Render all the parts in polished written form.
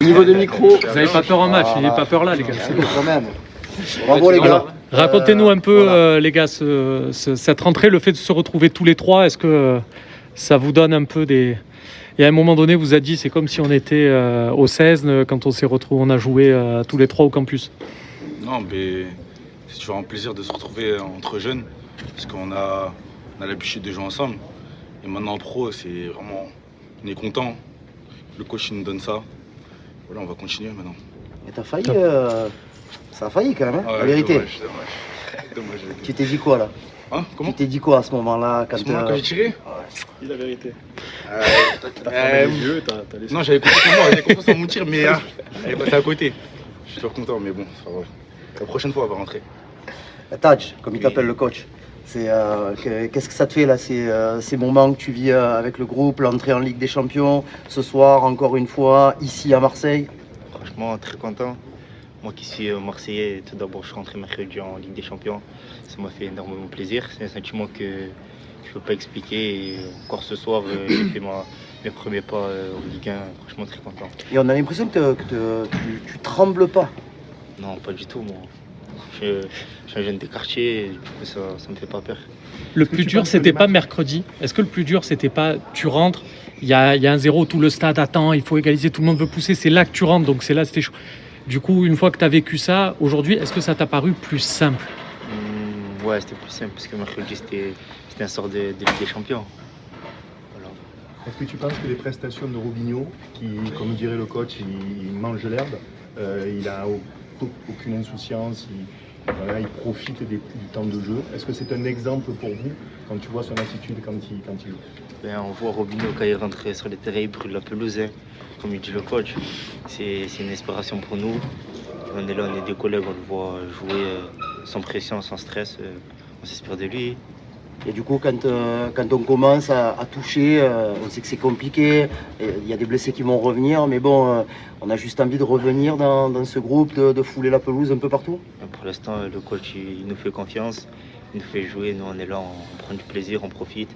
Niveau de micro. Vous n'avez pas peur en match, n'ayez pas peur là, les gars. Quand même. Bravo les gars. Alors, racontez-nous un peu, voilà. les gars, cette rentrée, le fait de se retrouver tous les trois, est-ce que ça vous donne un peu des... Et à un moment donné, vous a dit, c'est comme si on était au 16 quand on s'est retrouvés, on a joué tous les trois au campus. Non, mais c'est toujours un plaisir de se retrouver entre jeunes, parce qu'on a l'habitude de jouer ensemble. Et maintenant en pro, c'est vraiment, on est content. Le coach il nous donne ça. Voilà, on va continuer maintenant. Et t'as failli, ça a failli quand même, hein, Ouais, la vérité. Dommage. Tu t'es dit quoi là? Hein, comment? Tu t'es dit quoi à ce moment-là quand, Quand j'ai tiré? Dis la vérité. T'as fermé les yeux, t'as laissé... Non, j'avais confiance en moi, j'avais confiance en mon tir, mais elle est passée à côté. Je suis toujours content, mais bon, ça va. La prochaine fois, on va rentrer. Taj, comme il t'appelle le coach, qu'est-ce que ça te fait là, ces moments que tu vis avec le groupe, l'entrée en Ligue des Champions, ce soir encore une fois, ici à Marseille? Franchement, très content. Moi qui suis Marseillais, tout d'abord je suis rentré mercredi en Ligue des Champions. Ça m'a fait énormément plaisir. C'est un sentiment que je ne peux pas expliquer. Et encore ce soir, j'ai fait mes premiers pas en Ligue 1. Franchement, très content. Et on a l'impression que tu trembles pas. Non, pas du tout. Moi. Je suis un jeune des quartiers, et du coup ça me fait pas peur. Le plus dur, c'était pas mercredi. Est-ce que le plus dur, c'était pas tu rentres, il y a un 0, tout le stade attend, il faut égaliser, tout le monde veut pousser, c'est là que tu rentres, donc c'est là, c'était chaud. Du coup, une fois que tu as vécu ça, aujourd'hui, est-ce que ça t'a paru plus simple? Ouais, c'était plus simple parce que mercredi, c'était un sort de Ligue des Champions. Voilà. Est-ce que tu penses que les prestations de Robinho, qui, comme dirait le coach, il mange l'herbe, il a aucune insouciance, il profite du temps de jeu. Est-ce que c'est un exemple pour vous quand tu vois son attitude quand il joue? Ben, on voit Robinho quand il rentre sur les terrains, il brûle la pelouse, hein, comme il dit le coach. C'est une inspiration pour nous. On est là, on est des collègues, on le voit jouer sans pression, sans stress. On s'inspire de lui. Et du coup, quand on commence à toucher, on sait que c'est compliqué, il y a des blessés qui vont revenir, mais bon, on a juste envie de revenir dans ce groupe, de fouler la pelouse un peu partout. Pour l'instant, le coach il nous fait confiance, il nous fait jouer, nous on est là, on prend du plaisir, on profite.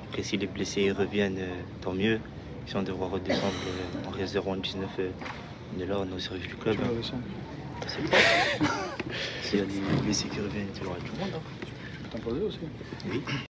Après, si les blessés reviennent, tant mieux. Si on devra redescendre en réserve en 19, on est là, on est au service du club. S'il y a des blessés qui reviennent, il y aura du monde. Tu peux t'en poser aussi? Oui.